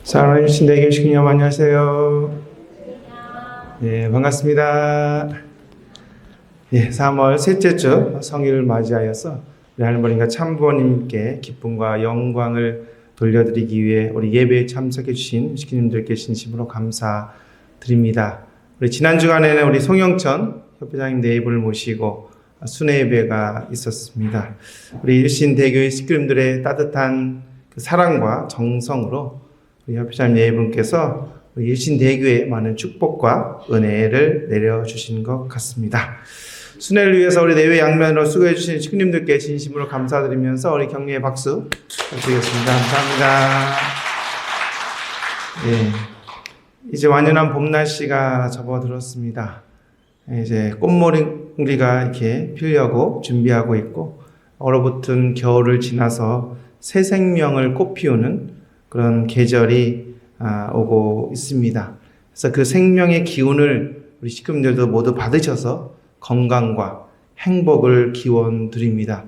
사랑해 주신 대교 식님 안녕하세요. 예, 반갑습니다. 예, 3월 셋째 주 성일을 맞이하여서 우리 할머니가 참부모님께 기쁨과 영광을 돌려드리기 위해 우리 예배에 참석해 주신 식구님들께 진심으로 감사드립니다. 우리 지난 주간에는 우리 송영천 협회장님 네 분을 모시고 순회 예배가 있었습니다. 우리 일신 대교의 식구님들의 따뜻한 그 사랑과 정성으로 우리 협회장님 네 분께서 일신 대교에 많은 축복과 은혜를 내려주신 것 같습니다. 순회를 위해서 우리 내외 양면으로 수고해 주신 식구님들께 진심으로 감사드리면서 우리 격려의 박수 부탁드리겠습니다. 감사합니다. 예, 이제 완연한 봄 날씨가 접어들었습니다. 이제 꽃무리가 이렇게 피려고 준비하고 있고 얼어붙은 겨울을 지나서 새 생명을 꽃피우는 그런 계절이 오고 있습니다. 그래서 그 생명의 기운을 우리 식구들도 모두 받으셔서 건강과 행복을 기원드립니다.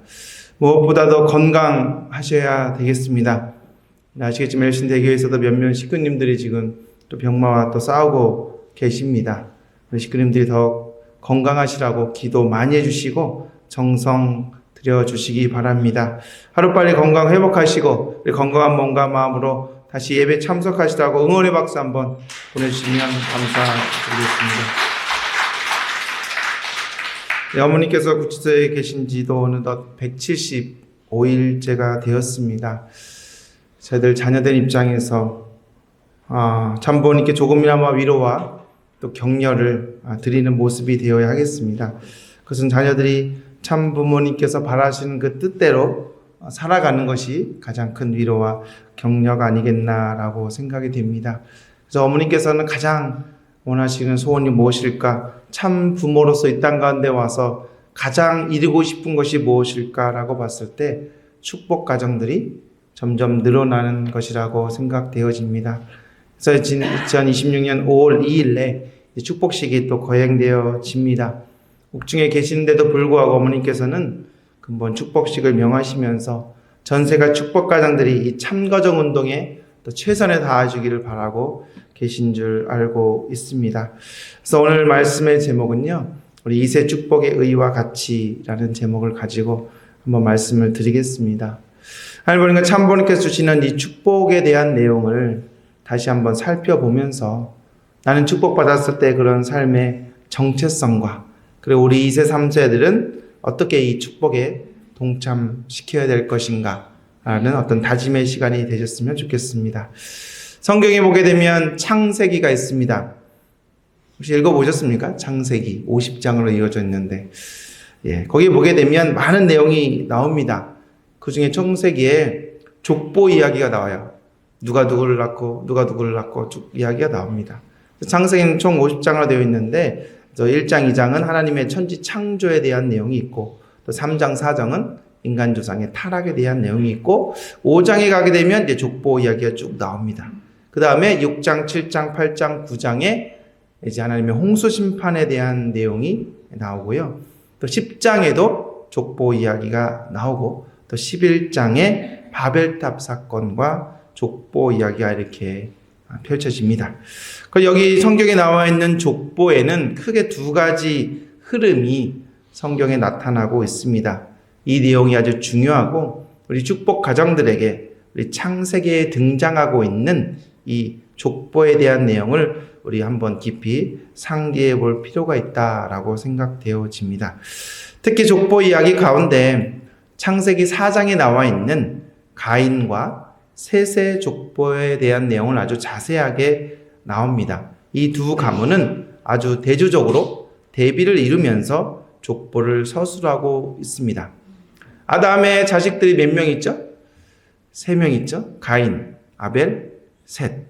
무엇보다도 건강하셔야 되겠습니다. 아시겠지만 일신대교에서도 몇몇 식구님들이 지금 또 병마와 또 싸우고 계십니다. 우리 식구님들이 더 건강하시라고 기도 많이 해주시고 정성 드려주시기 바랍니다. 하루빨리 건강 회복하시고 우리 건강한 몸과 마음으로 다시 예배 참석하시라고 응원의 박수 한번 보내주시면 감사드리겠습니다. 네, 어머니께서 구치소에 계신 지도 어느덧 175일째가 되었습니다. 저희들 자녀들 입장에서 참부모님께 조금이나마 위로와 또 격려를 드리는 모습이 되어야 하겠습니다. 그것은 자녀들이 참부모님께서 바라시는 그 뜻대로 살아가는 것이 가장 큰 위로와 격려가 아니겠나라고 생각이 됩니다. 그래서 어머니께서는 가장 원하시는 소원이 무엇일까? 참 부모로서 이 땅 가운데 와서 가장 이루고 싶은 것이 무엇일까라고 봤을 때 축복 가정들이 점점 늘어나는 것이라고 생각되어집니다. 그래서 2026년 5월 2일에 축복식이 또 거행되어집니다. 옥중에 계시는데도 불구하고 어머니께서는 근본 축복식을 명하시면서 전세가 축복 가정들이 이 참가정 운동에 또 최선을 다해주기를 바라고 계신 줄 알고 있습니다. 그래서 오늘 말씀의 제목은요, 우리 2세 축복의 의와 가치라는 제목을 가지고 한번 말씀을 드리겠습니다. 하나님과 참부모님께서 주시는 이 축복에 대한 내용을 다시 한번 살펴보면서 나는 축복받았을 때 그런 삶의 정체성과 그리고 우리 2세, 3세들은 어떻게 이 축복에 동참시켜야 될 것인가 라는 어떤 다짐의 시간이 되셨으면 좋겠습니다. 성경에 보게 되면 창세기가 있습니다. 혹시 읽어보셨습니까? 창세기 50장으로 이어져 있는데 거기 보게 되면 많은 내용이 나옵니다. 그 중에 창세기에 족보 이야기가 나와요. 누가 누구를 낳고 누가 누구를 낳고 쭉 이야기가 나옵니다. 창세기는 총 50장으로 되어 있는데 1장, 2장은 하나님의 천지 창조에 대한 내용이 있고 또 3장, 4장은 인간 조상의 타락에 대한 내용이 있고 5장에 가게 되면 이제 족보 이야기가 쭉 나옵니다. 그 다음에 6장, 7장, 8장, 9장에 이제 하나님의 홍수 심판에 대한 내용이 나오고요. 또 10장에도 족보 이야기가 나오고 또 11장에 바벨탑 사건과 족보 이야기가 이렇게 펼쳐집니다. 여기 성경에 나와 있는 족보에는 크게 두 가지 흐름이 성경에 나타나고 있습니다. 이 내용이 아주 중요하고 우리 축복 가정들에게 우리 창세기에 등장하고 있는 이 족보에 대한 내용을 우리 한번 깊이 상기해 볼 필요가 있다라고 생각되어집니다. 특히 족보 이야기 가운데 창세기 4장에 나와 있는 가인과 셋의 족보에 대한 내용을 아주 자세하게 나옵니다. 이 두 가문은 아주 대조적으로 대비를 이루면서 족보를 서술하고 있습니다. 아담의 자식들이 몇 명 있죠? 3명 있죠? 가인, 아벨, 셋.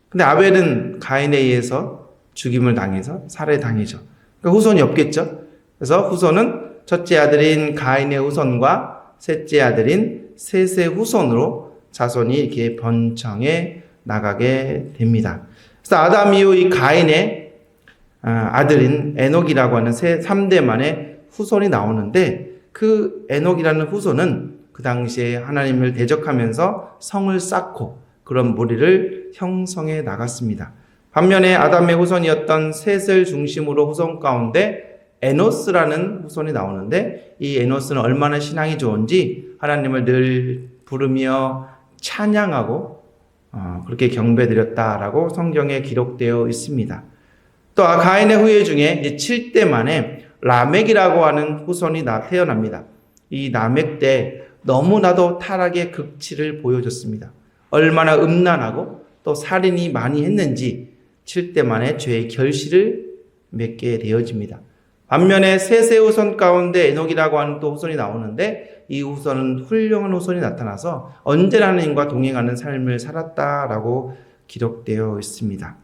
근데 아벨은 가인에 의해서 죽임을 당해서 살해당해죠. 그러니까 후손이 없겠죠? 그래서 후손은 첫째 아들인 가인의 후손과 셋째 아들인 셋의 후손으로 자손이 이렇게 번창해 나가게 됩니다. 그래서 아담 이후 이 가인의 아들인 에녹이라고 하는 3대 만의 후손이 나오는데 그 에녹이라는 후손은 그 당시에 하나님을 대적하면서 성을 쌓고 그런 무리를 형성해 나갔습니다. 반면에 아담의 후손이었던 셋을 중심으로 후손 가운데 에노스라는 후손이 나오는데, 이 에노스는 얼마나 신앙이 좋은지 하나님을 늘 부르며 찬양하고 그렇게 경배드렸다라고 성경에 기록되어 있습니다. 또 가인의 후예 중에 이제 7대 만에 라멕이라고 하는 후손이 태어납니다. 이 라멕 때 너무나도 타락의 극치를 보여줬습니다. 얼마나 음란하고 또 살인이 많이 했는지 7대 만에 죄의 결실을 맺게 되어집니다. 반면에 셋의 후손 가운데 에녹이라고 하는 또 후손이 나오는데, 이 후손은 훌륭한 후손이 나타나서 언제나 하나님과 동행하는 삶을 살았다라고 기록되어 있습니다.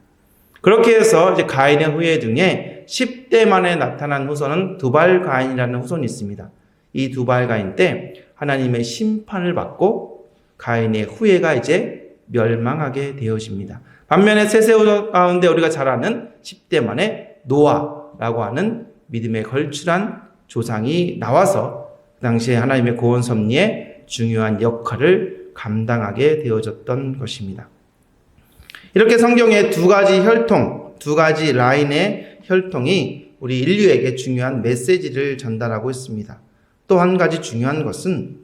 그렇게 해서 이제 가인의 후예 중에 10대 만에 나타난 후손은 두발 가인이라는 후손이 있습니다. 이 두발 가인 때 하나님의 심판을 받고 가인의 후예가 이제 멸망하게 되어집니다. 반면에 셋의 후손 가운데 우리가 잘 아는 10대 만에 노아라고 하는 믿음에 걸출한 조상이 나와서 그 당시에 하나님의 구원 섭리에 중요한 역할을 감당하게 되어졌던 것입니다. 이렇게 성경의 두 가지 혈통, 두 가지 라인의 혈통이 우리 인류에게 중요한 메시지를 전달하고 있습니다. 또 한 가지 중요한 것은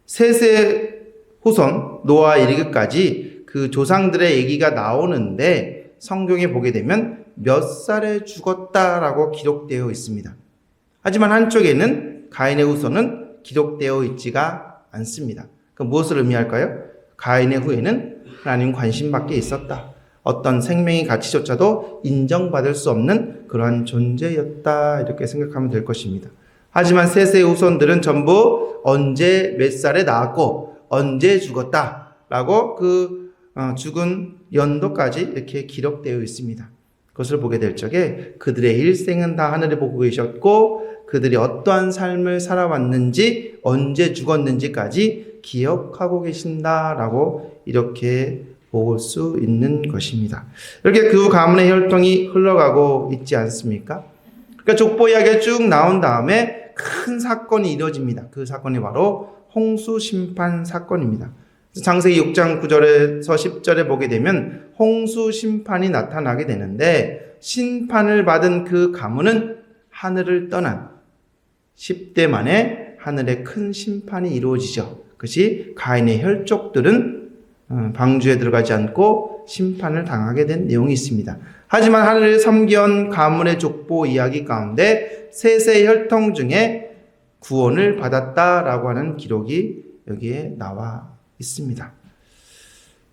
셋의 후손 노아 이르기까지 그 조상들의 얘기가 나오는데, 성경에 보게 되면 몇 살에 죽었다라고 기록되어 있습니다. 하지만 한쪽에는 가인의 후손은 기록되어 있지가 않습니다. 그럼 무엇을 의미할까요? 가인의 후에는 하나님 관심 밖에 있었다. 어떤 생명의 가치조차도 인정받을 수 없는 그러한 존재였다. 이렇게 생각하면 될 것입니다. 하지만 셋의 후손들은 전부 언제 몇 살에 낳았고 언제 죽었다라고 그 죽은 연도까지 이렇게 기록되어 있습니다. 그것을 보게 될 적에 그들의 일생은 다 하늘에 보고 계셨고, 그들이 어떠한 삶을 살아왔는지 언제 죽었는지까지 기억하고 계신다라고 이렇게 볼 수 있는 것입니다. 이렇게 그 가문의 혈통이 흘러가고 있지 않습니까? 그러니까 족보 이야기가 쭉 나온 다음에 큰 사건이 이루어집니다. 그 사건이 바로 홍수 심판 사건입니다. 창세기 6장 9절에서 10절에 보게 되면 홍수 심판이 나타나게 되는데, 심판을 받은 그 가문은 하늘을 떠난 10대 만에 하늘에 큰 심판이 이루어지죠. 그것이 가인의 혈족들은 방주에 들어가지 않고 심판을 당하게 된 내용이 있습니다. 하지만 하늘을 섬겨온 가문의 족보 이야기 가운데 셋의 혈통 중에 구원을 받았다라고 하는 기록이 여기에 나와 있습니다.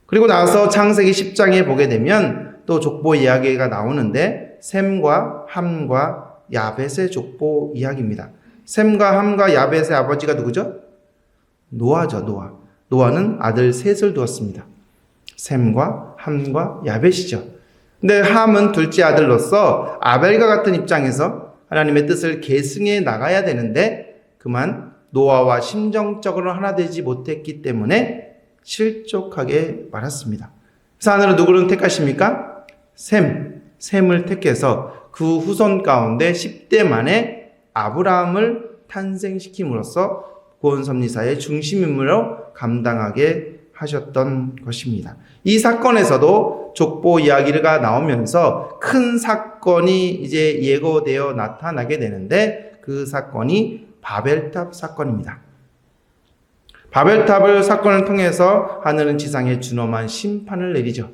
그리고 나서 창세기 10장에 보게 되면 또 족보 이야기가 나오는데, 셈과 함과 야벳의 족보 이야기입니다. 셈과 함과 야벳의 아버지가 누구죠? 노아죠. 노아는 아들 셋을 두었습니다. 셈과 함과 야벳이죠. 근데 함은 둘째 아들로서 아벨과 같은 입장에서 하나님의 뜻을 계승해 나가야 되는데, 그만 노아와 심정적으로 하나 되지 못했기 때문에 실족하게 말았습니다. 그래서 하늘은 누구를 택하십니까? 셈을 택해서 그 후손 가운데 10대 만에 아브라함을 탄생시킴으로써 구원섭리사의 중심인물로 감당하게 하셨던 것입니다. 이 사건에서도 족보 이야기가 나오면서 큰 사건이 이제 예고되어 나타나게 되는데, 그 사건이 바벨탑 사건입니다. 바벨탑을 사건을 통해서 하늘은 지상에 준엄한 심판을 내리죠.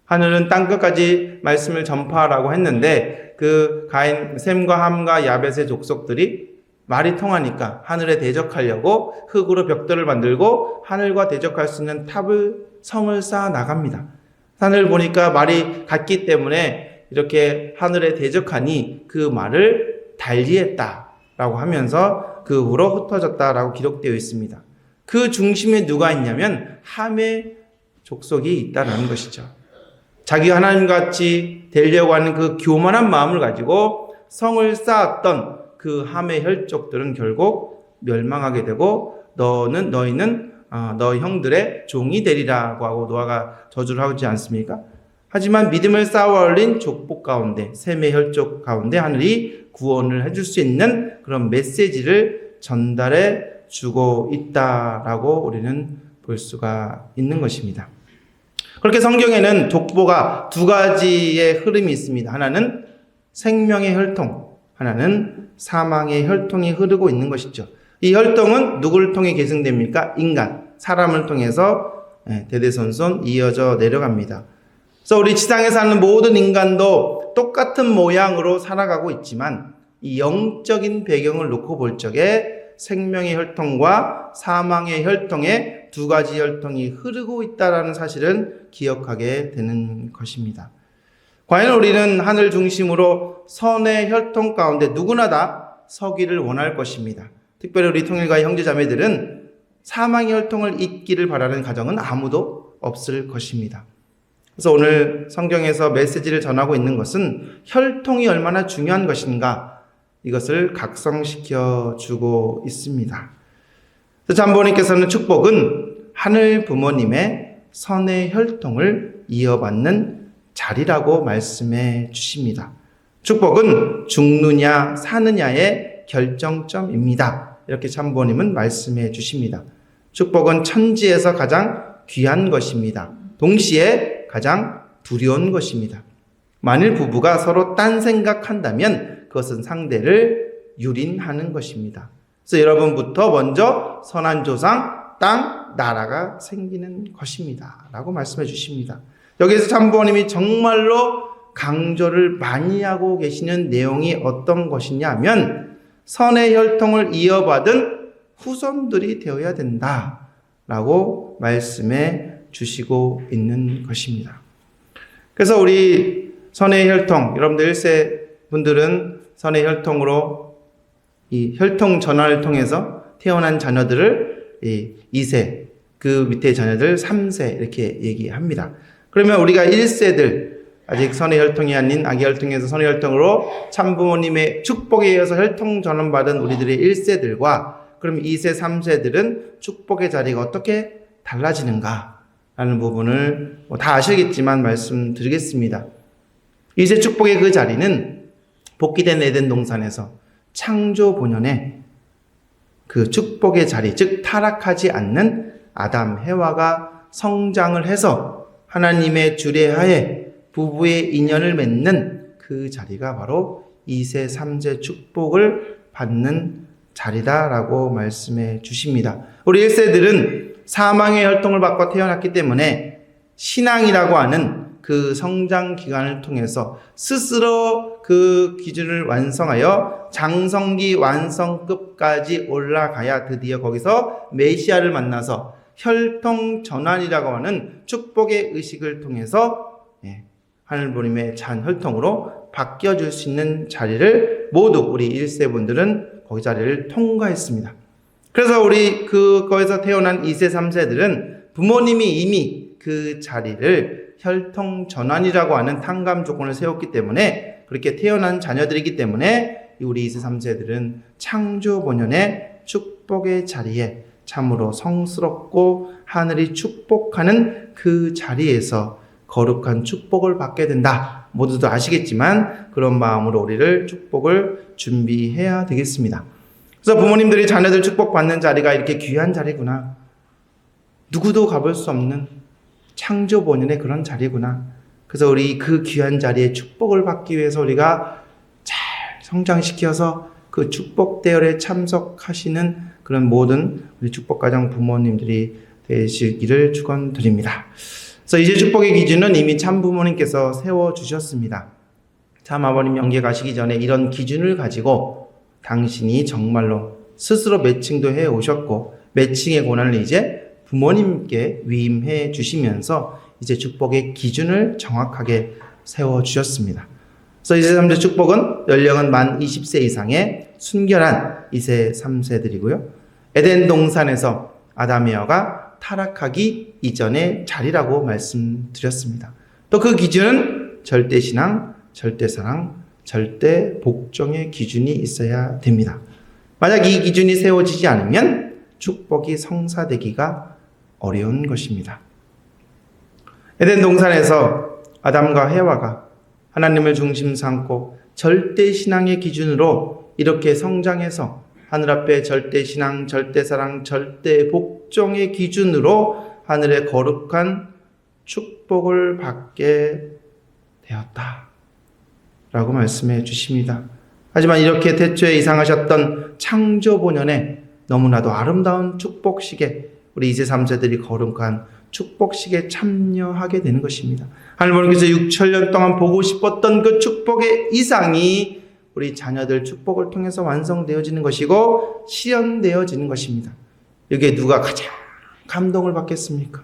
하늘은 땅끝까지 말씀을 전파하라고 했는데, 그 가인 셈과 함과 야벳의 족속들이 말이 통하니까 하늘에 대적하려고 흙으로 벽돌을 만들고 하늘과 대적할 수 있는 성을 쌓아 나갑니다. 하늘을 보니까 말이 같기 때문에 이렇게 하늘에 대적하니 그 말을 달리했다라고 하면서 그 후로 흩어졌다라고 기록되어 있습니다. 그 중심에 누가 있냐면 함의 족속이 있다는 것이죠. 자기가 하나님같이 되려고 하는 그 교만한 마음을 가지고 성을 쌓았던 그 함의 혈족들은 결국 멸망하게 되고, 너희는 너 형들의 종이 되리라고 하고 노아가 저주를 하지 않습니까? 하지만 믿음을 쌓아 올린 족보 가운데, 셈의 혈족 가운데 하늘이 구원을 해줄 수 있는 그런 메시지를 전달해 주고 있다라고 우리는 볼 수가 있는 것입니다. 그렇게 성경에는 족보가 두 가지의 흐름이 있습니다. 하나는 생명의 혈통, 하나는 사망의 혈통이 흐르고 있는 것이죠. 이 혈통은 누구를 통해 계승됩니까? 인간, 사람을 통해서 대대손손 이어져 내려갑니다. 그래서 우리 지상에 사는 모든 인간도 똑같은 모양으로 살아가고 있지만 이 영적인 배경을 놓고 볼 적에 생명의 혈통과 사망의 혈통에 두 가지 혈통이 흐르고 있다는 사실은 기억하게 되는 것입니다. 과연 우리는 하늘 중심으로 선의 혈통 가운데 누구나 다 서기를 원할 것입니다. 특별히 우리 통일가의 형제자매들은 사망의 혈통을 잇기를 바라는 가정은 아무도 없을 것입니다. 그래서 오늘 성경에서 메시지를 전하고 있는 것은 혈통이 얼마나 중요한 것인가, 이것을 각성시켜 주고 있습니다. 잠부모님께서는 축복은 하늘 부모님의 선의 혈통을 이어받는 자리라고 말씀해 주십니다. 축복은 죽느냐 사느냐의 결정점입니다. 이렇게 참부모님은 말씀해 주십니다. 축복은 천지에서 가장 귀한 것입니다. 동시에 가장 두려운 것입니다. 만일 부부가 서로 딴 생각한다면 그것은 상대를 유린하는 것입니다. 그래서 여러분부터 먼저 선한 조상, 땅, 나라가 생기는 것입니다. 라고 말씀해 주십니다. 여기에서 참부모님이 정말로 강조를 많이 하고 계시는 내용이 어떤 것이냐 하면 선의 혈통을 이어받은 후손들이 되어야 된다 라고 말씀해 주시고 있는 것입니다. 그래서 우리 선의 혈통, 여러분들 1세 분들은 선의 혈통으로 이 혈통 전환을 통해서 태어난 자녀들을 2세, 그 밑에 자녀들 3세 이렇게 얘기합니다. 그러면 우리가 1세들, 아직 선의 혈통이 아닌 악의 혈통에서 선의 혈통으로 참부모님의 축복에 의해서 혈통 전환받은 우리들의 1세들과 그럼 2세, 3세들은 축복의 자리가 어떻게 달라지는가 라는 부분을 다 아시겠지만 말씀드리겠습니다. 2세 축복의 그 자리는 복귀된 에덴 동산에서 창조 본연의 그 축복의 자리, 즉 타락하지 않는 아담, 해와가 성장을 해서 하나님의 주례하에 부부의 인연을 맺는 그 자리가 바로 2세, 3세 축복을 받는 자리다라고 말씀해 주십니다. 우리 1세들은 사망의 혈통을 받고 태어났기 때문에 신앙이라고 하는 그 성장 기간을 통해서 스스로 그 기준을 완성하여 장성기 완성급까지 올라가야 드디어 거기서 메시아를 만나서 혈통 전환이라고 하는 축복의 의식을 통해서 하늘부모님의 잔 혈통으로 바뀌어줄 수 있는 자리를 모두 우리 1세 분들은 거기 자리를 통과했습니다. 그래서 우리 거기서 태어난 2세, 3세들은 부모님이 이미 그 자리를 혈통 전환이라고 하는 탕감 조건을 세웠기 때문에 그렇게 태어난 자녀들이기 때문에 우리 2세, 3세들은 창조 본연의 축복의 자리에 참으로 성스럽고 하늘이 축복하는 그 자리에서 거룩한 축복을 받게 된다. 모두도 아시겠지만 그런 마음으로 우리를 축복을 준비해야 되겠습니다. 그래서 부모님들이 자녀들 축복받는 자리가 이렇게 귀한 자리구나. 누구도 가볼 수 없는 창조 본연의 그런 자리구나. 그래서 우리 그 귀한 자리에 축복을 받기 위해서 우리가 잘 성장시켜서 그 축복 대열에 참석하시는 그런 모든 우리 축복가정 부모님들이 되시기를 축원드립니다. 그래서 이제 축복의 기준은 이미 참 부모님께서 세워주셨습니다. 참 아버님 영계 가시기 전에 이런 기준을 가지고 당신이 정말로 스스로 매칭도 해오셨고 매칭의 권한을 이제 부모님께 위임해 주시면서 이제 축복의 기준을 정확하게 세워주셨습니다. 그래서 2세, 3세 축복은 연령은 만 20세 이상의 순결한 2세, 3세들이고요. 에덴 동산에서 아담, 에어가 타락하기 이전의 자리라고 말씀드렸습니다. 또 그 기준은 절대신앙, 절대사랑, 절대복종의 기준이 있어야 됩니다. 만약 이 기준이 세워지지 않으면 축복이 성사되기가 어려운 것입니다. 에덴 동산에서 아담과 해와가 하나님을 중심 삼고 절대신앙의 기준으로 이렇게 성장해서 하늘 앞에 절대신앙, 절대사랑, 절대복종의 기준으로 하늘의 거룩한 축복을 받게 되었다 라고 말씀해 주십니다. 하지만 이렇게 태초에 이상하셨던 창조 본연의 너무나도 아름다운 축복식에 우리 2세 3세들이 거룩한 축복식에 참여하게 되는 것입니다. 하나님께서 6천년 동안 보고 싶었던 그 축복의 이상이 우리 자녀들 축복을 통해서 완성되어지는 것이고 실현되어지는 것입니다. 여기에 누가 가장 감동을 받겠습니까?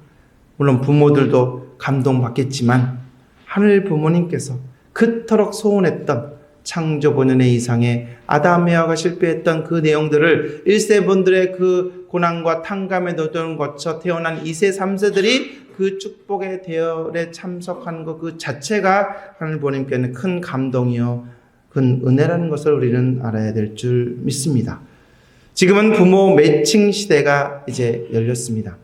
물론 부모들도 감동받겠지만 하늘 부모님께서 그토록 소원했던 창조 본연의 이상의 아담 에와가 실패했던 그 내용들을 1세분들의 그 고난과 탕감의 노동을 거쳐 태어난 2세 3세들이 그 축복의 대열에 참석하는 것 그 자체가 하늘 부모님께는 큰 감동이요 큰 은혜라는 것을 우리는 알아야 될 줄 믿습니다. 지금은 부모 매칭 시대가 이제 열렸습니다.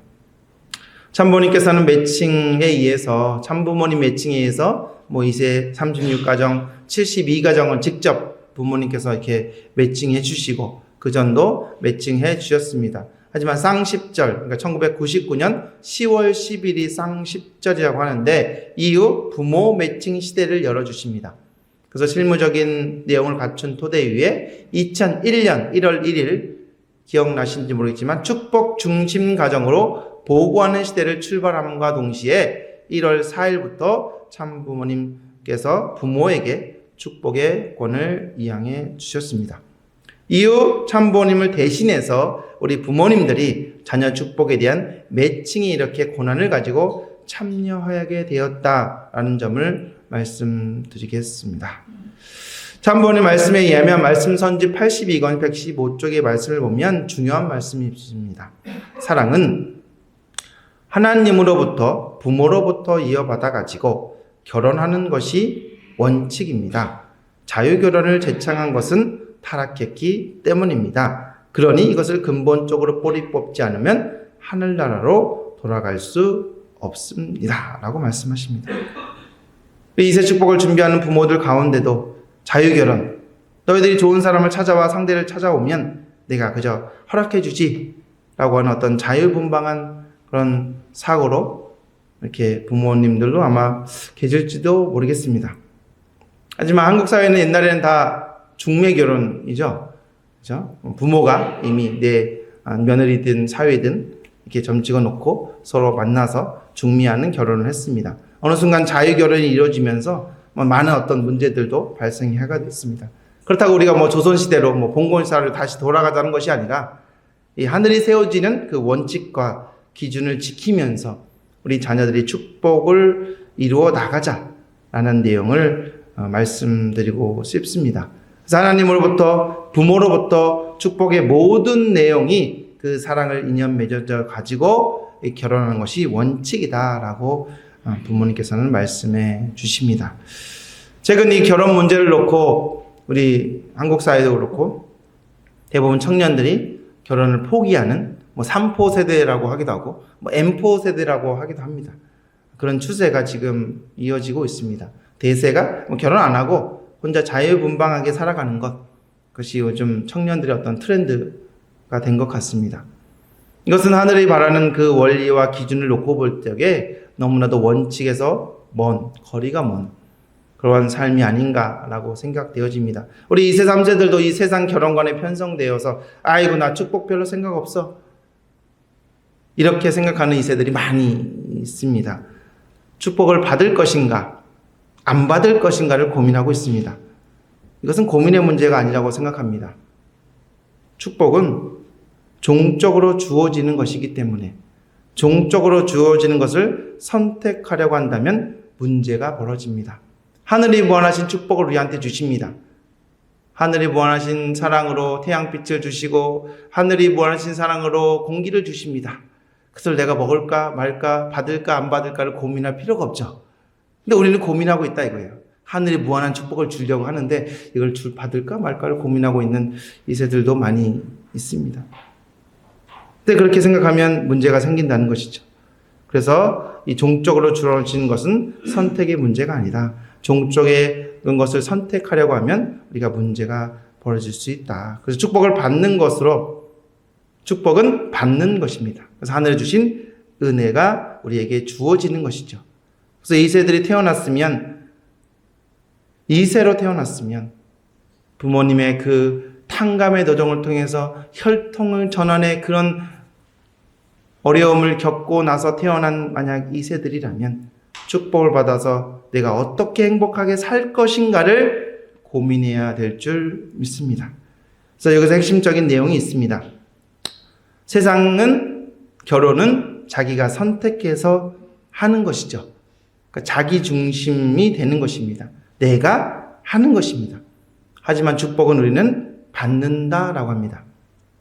참부모님께서는 매칭에 의해서 참부모님 매칭에 의해서 2세 36가정 72가정을 직접 부모님께서 이렇게 매칭해 주시고 그 전도 매칭해 주셨습니다. 하지만 쌍십절, 그러니까 1999년 10월 10일이 쌍십절이라고 하는데 이후 부모 매칭 시대를 열어주십니다. 그래서 실무적인 내용을 갖춘 토대 위에 2001년 1월 1일 기억나신지 모르겠지만 축복 중심 가정으로 보고하는 시대를 출발함과 동시에 1월 4일부터 참부모님께서 부모에게 축복의 권을 이양해 주셨습니다. 이후 참부모님을 대신해서 우리 부모님들이 자녀 축복에 대한 매칭이 이렇게 권한을 가지고 참여하게 되었다라는 점을 말씀드리겠습니다. 참부모님 말씀에 의하면 말씀 선지 82권 115쪽의 말씀을 보면 중요한 말씀이 있습니다. 사랑은 하나님으로부터 부모로부터 이어받아 가지고 결혼하는 것이 원칙입니다. 자유결혼을 제창한 것은 타락했기 때문입니다. 그러니 이것을 근본적으로 뿌리 뽑지 않으면 하늘나라로 돌아갈 수 없습니다. 라고 말씀하십니다. 이세 축복을 준비하는 부모들 가운데도 자유결혼, 너희들이 좋은 사람을 찾아와 상대를 찾아오면 내가 그저 허락해 주지 라고 하는 어떤 자유분방한 그런 사고로 이렇게 부모님들도 아마 계실지도 모르겠습니다. 하지만 한국 사회는 옛날에는 다 중매결혼이죠. 그죠? 부모가 이미 내 며느리든 사위든 이렇게 점 찍어 놓고 서로 만나서 중매하는 결혼을 했습니다. 어느 순간 자유결혼이 이루어지면서 많은 어떤 문제들도 발생하게 됐습니다. 그렇다고 우리가 조선시대로 봉건사를 다시 돌아가자는 것이 아니라 이 하늘이 세워지는 그 원칙과 기준을 지키면서 우리 자녀들이 축복을 이루어 나가자라는 내용을 말씀드리고 싶습니다. 그래서 하나님으로부터 부모로부터 축복의 모든 내용이 그 사랑을 인연 맺어져 가지고 결혼하는 것이 원칙이다라고 부모님께서는 말씀해 주십니다. 최근 이 결혼 문제를 놓고 우리 한국 사회도 그렇고 대부분 청년들이 결혼을 포기하는 3포 세대라고 하기도 하고 M포 세대라고 하기도 합니다. 그런 추세가 지금 이어지고 있습니다. 대세가 결혼 안 하고 혼자 자유분방하게 살아가는 것, 그것이 요즘 청년들의 어떤 트렌드가 된 것 같습니다. 이것은 하늘이 바라는 그 원리와 기준을 놓고 볼 적에 너무나도 원칙에서 거리가 먼 그러한 삶이 아닌가라고 생각되어집니다. 우리 2세 3세들도 이 세상 결혼관에 편성되어서 아이고 나 축복 별로 생각 없어 이렇게 생각하는 2세들이 많이 있습니다. 축복을 받을 것인가 안 받을 것인가를 고민하고 있습니다. 이것은 고민의 문제가 아니라고 생각합니다. 축복은 종적으로 주어지는 것이기 때문에 종적으로 주어지는 것을 선택하려고 한다면 문제가 벌어집니다. 하늘이 무한하신 축복을 우리한테 주십니다. 하늘이 무한하신 사랑으로 태양빛을 주시고 하늘이 무한하신 사랑으로 공기를 주십니다. 그것을 내가 먹을까 말까 받을까 안 받을까를 고민할 필요가 없죠. 근데 우리는 고민하고 있다 이거예요. 하늘이 무한한 축복을 주려고 하는데 이걸 받을까 말까를 고민하고 있는 2세들도 많이 있습니다. 근데 그렇게 생각하면 문제가 생긴다는 것이죠. 그래서 이 종적으로 주어지는 것은 선택의 문제가 아니다. 종적의 것을 선택하려고 하면 우리가 문제가 벌어질 수 있다. 그래서 축복을 받는 것으로 축복은 받는 것입니다. 그래서 하늘에 주신 은혜가 우리에게 주어지는 것이죠. 그래서 이세들이 태어났으면, 이세로 태어났으면 부모님의 그 탕감의 도정을 통해서 혈통을 전환의 그런 어려움을 겪고 나서 태어난 만약 이세들이라면 축복을 받아서 내가 어떻게 행복하게 살 것인가를 고민해야 될 줄 믿습니다. 그래서 여기서 핵심적인 내용이 있습니다. 세상은, 결혼은 자기가 선택해서 하는 것이죠. 그러니까 자기 중심이 되는 것입니다. 내가 하는 것입니다. 하지만 축복은 우리는 받는다라고 합니다.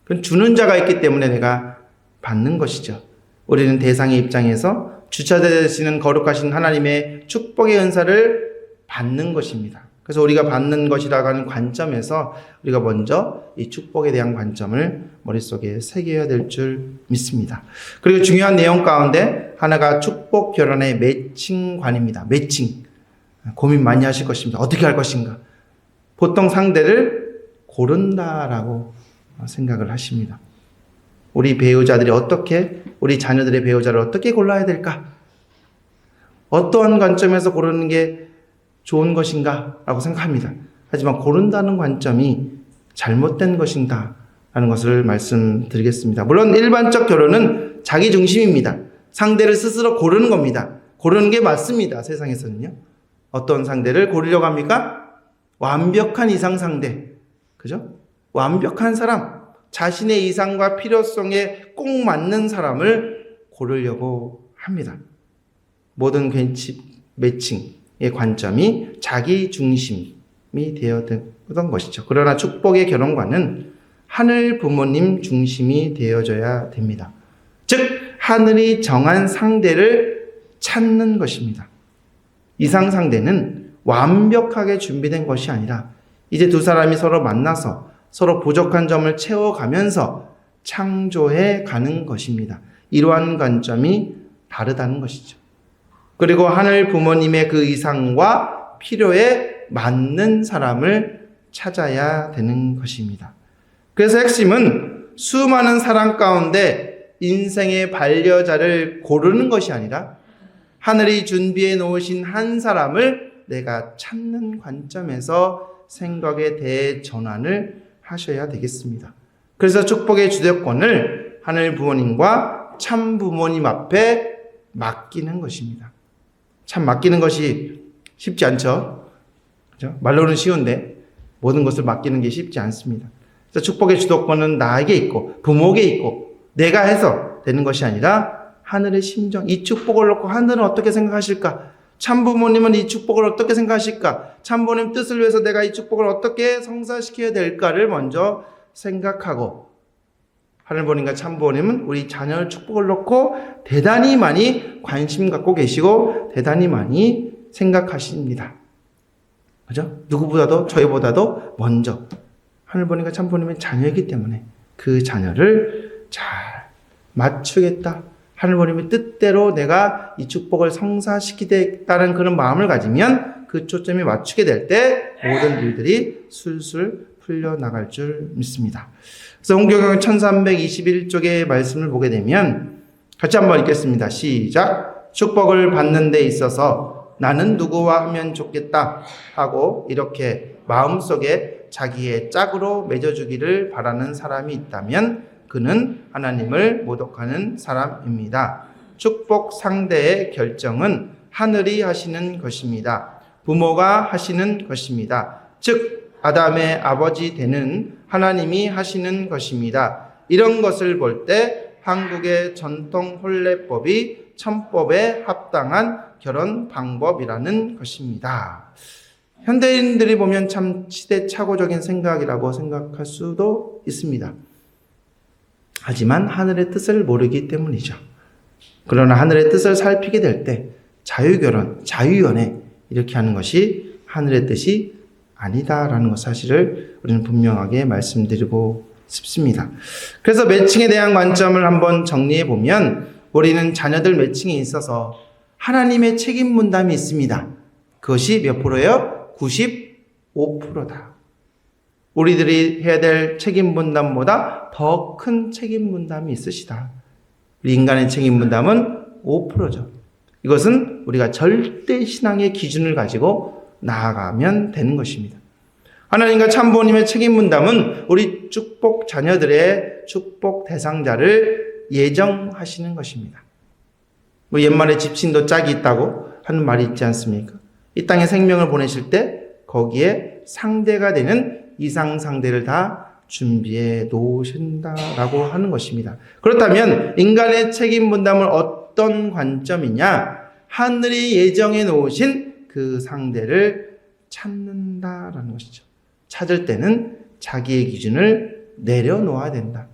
그건 주는 자가 있기 때문에 내가 받는 것이죠. 우리는 대상의 입장에서 주체자 되시는 거룩하신 하나님의 축복의 은사를 받는 것입니다. 그래서 우리가 받는 것이라고 하는 관점에서 우리가 먼저 이 축복에 대한 관점을 머릿속에 새겨야 될 줄 믿습니다. 그리고 중요한 내용 가운데 하나가 축복 결혼의 매칭관입니다. 매칭. 고민 많이 하실 것입니다. 어떻게 할 것인가? 보통 상대를 고른다라고 생각을 하십니다. 우리 배우자들이 어떻게, 우리 자녀들의 배우자를 어떻게 골라야 될까? 어떠한 관점에서 고르는 게 좋은 것인가? 라고 생각합니다. 하지만 고른다는 관점이 잘못된 것인가? 라는 것을 말씀드리겠습니다. 물론 일반적 결혼은 자기 중심입니다. 상대를 스스로 고르는 겁니다. 고르는 게 맞습니다. 세상에서는요. 어떤 상대를 고르려고 합니까? 완벽한 이상 상대. 그죠? 완벽한 사람. 자신의 이상과 필요성에 꼭 맞는 사람을 고르려고 합니다. 모든 매칭의 관점이 자기 중심이 되어던 것이죠. 그러나 축복의 결혼관은 하늘 부모님 중심이 되어져야 됩니다. 즉 하늘이 정한 상대를 찾는 것입니다. 이상 상대는 완벽하게 준비된 것이 아니라 이제 두 사람이 서로 만나서 서로 부족한 점을 채워가면서 창조해 가는 것입니다. 이러한 관점이 다르다는 것이죠. 그리고 하늘 부모님의 그 이상과 필요에 맞는 사람을 찾아야 되는 것입니다. 그래서 핵심은 수많은 사람 가운데 인생의 반려자를 고르는 것이 아니라 하늘이 준비해 놓으신 한 사람을 내가 찾는 관점에서 생각의 대전환을 하셔야 되겠습니다. 그래서 축복의 주도권을 하늘 부모님과 참 부모님 앞에 맡기는 것입니다. 참 맡기는 것이 쉽지 않죠. 그렇죠? 말로는 쉬운데 모든 것을 맡기는 게 쉽지 않습니다. 그래서 축복의 주도권은 나에게 있고 부모에게 있고 내가 해서 되는 것이 아니라 하늘의 심정, 이 축복을 놓고 하늘은 어떻게 생각하실까? 참 부모님은 이 축복을 어떻게 생각하실까? 참 부모님 뜻을 위해서 내가 이 축복을 어떻게 성사시켜야 될까를 먼저 생각하고, 하늘 부모님과 참 부모님은 우리 자녀의 축복을 놓고 대단히 많이 관심 갖고 계시고 대단히 많이 생각하십니다. 그죠? 누구보다도 저희보다도 먼저 하늘 부모님과 참 부모님은 자녀이기 때문에 그 자녀를 잘 맞추겠다. 하늘 부모님의 뜻대로 내가 이 축복을 성사시키겠다는 그런 마음을 가지면 그 초점이 맞추게 될 때 모든 일들이 술술 풀려나갈 줄 믿습니다. 그래서 홍교경 1321쪽의 말씀을 보게 되면 같이 한번 읽겠습니다. 시작. 축복을 받는 데 있어서 나는 누구와 하면 좋겠다 하고 이렇게 마음속에 자기의 짝으로 맺어주기를 바라는 사람이 있다면 그는 하나님을 모독하는 사람입니다. 축복 상대의 결정은 하늘이 하시는 것입니다. 부모가 하시는 것입니다. 즉 아담의 아버지 되는 하나님이 하시는 것입니다. 이런 것을 볼 때 한국의 전통 혼례법이 천법에 합당한 결혼 방법이라는 것입니다. 현대인들이 보면 참 시대착오적인 생각이라고 생각할 수도 있습니다. 하지만 하늘의 뜻을 모르기 때문이죠. 그러나 하늘의 뜻을 살피게 될 때 자유결혼, 자유연애 이렇게 하는 것이 하늘의 뜻이 아니다라는 것 사실을 우리는 분명하게 말씀드리고 싶습니다. 그래서 매칭에 대한 관점을 한번 정리해 보면 우리는 자녀들 매칭에 있어서 하나님의 책임 분담이 있습니다. 그것이 몇 프로예요? 95%다. 우리들이 해야 될 책임 분담보다 더 큰 책임 분담이 있으시다. 우리 인간의 책임 분담은 5%죠. 이것은 우리가 절대 신앙의 기준을 가지고 나아가면 되는 것입니다. 하나님과 참부모님의 책임 분담은 우리 축복 자녀들의 축복 대상자를 예정하시는 것입니다. 뭐 옛말에 집신도 짝이 있다고 하는 말이 있지 않습니까? 이 땅에 생명을 보내실 때 거기에 상대가 되는 이상 상대를 다 준비해 놓으신다라고 하는 것입니다. 그렇다면 인간의 책임 분담을 어떤 관점이냐? 하늘이 예정해 놓으신 그 상대를 찾는다라는 것이죠. 찾을 때는 자기의 기준을 내려놓아야 된다.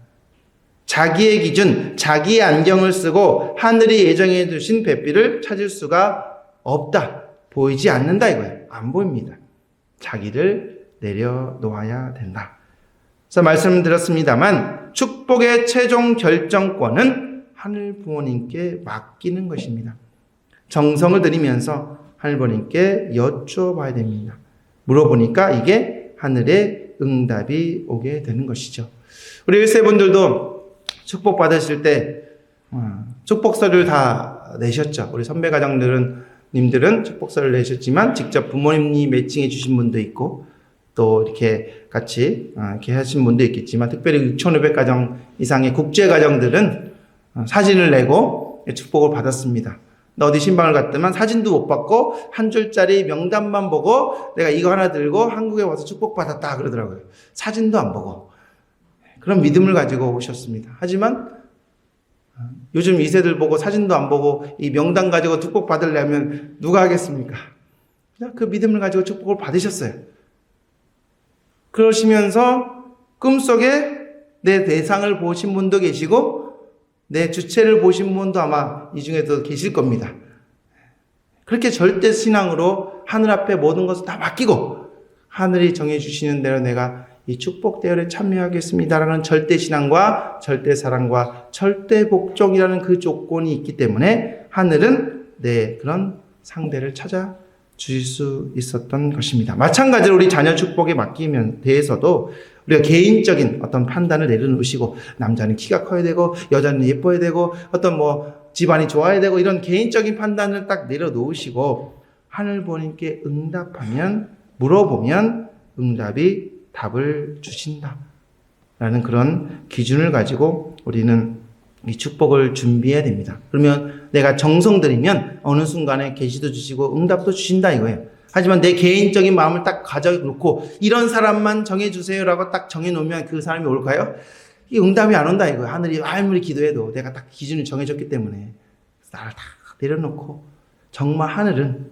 자기의 기준, 자기의 안경을 쓰고 하늘이 예정해 두신 배필을 찾을 수가 없다. 보이지 않는다 이거예요. 안 보입니다. 자기를 내려놓아야 된다. 그래서 말씀드렸습니다만 축복의 최종 결정권은 하늘 부모님께 맡기는 것입니다. 정성을 들이면서 하늘 부모님께 여쭈어봐야 됩니다. 물어보니까 이게 하늘의 응답이 오게 되는 것이죠. 우리 1세분들도 축복 받으실 때 축복서를 다 내셨죠. 우리 선배 가정님들은 축복서를 내셨지만 직접 부모님이 매칭해 주신 분도 있고 또 이렇게 같이 이렇게 하신 분도 있겠지만 특별히 6,500가정 이상의 국제 가정들은 사진을 내고 축복을 받았습니다. 너 어디 신방을 갔더만 사진도 못 받고 한 줄짜리 명단만 보고 내가 이거 하나 들고 한국에 와서 축복받았다 그러더라고요. 사진도 안 보고. 그런 믿음을 가지고 오셨습니다. 하지만 요즘 2세들 보고 사진도 안 보고 이 명단 가지고 축복 받으려면 누가 하겠습니까? 그냥 그 믿음을 가지고 축복을 받으셨어요. 그러시면서 꿈속에 내 대상을 보신 분도 계시고 내 주체를 보신 분도 아마 이 중에도 계실 겁니다. 그렇게 절대 신앙으로 하늘 앞에 모든 것을 다 맡기고 하늘이 정해주시는 대로 내가 이 축복 대열에 참여하겠습니다라는 절대 신앙과 절대 사랑과 절대 복종이라는 그 조건이 있기 때문에 하늘은 내 그런 상대를 찾아 주실 수 있었던 것입니다. 마찬가지로 우리 자녀 축복에 맡기면 대해서도 우리가 개인적인 어떤 판단을 내려놓으시고 남자는 키가 커야 되고 여자는 예뻐야 되고 어떤 집안이 좋아야 되고 이런 개인적인 판단을 딱 내려놓으시고 하늘 부모님께 응답하면 물어보면 응답이 답을 주신다라는 그런 기준을 가지고 우리는 이 축복을 준비해야 됩니다. 그러면 내가 정성 들이면 어느 순간에 계시도 주시고 응답도 주신다 이거예요. 하지만 내 개인적인 마음을 딱 가져놓고 이런 사람만 정해주세요라고 딱 정해놓으면 그 사람이 올까요? 이 응답이 안 온다 이거예요. 하늘이 아무리 기도해도 내가 딱 기준을 정해줬기 때문에 나를 다 내려놓고 정말 하늘은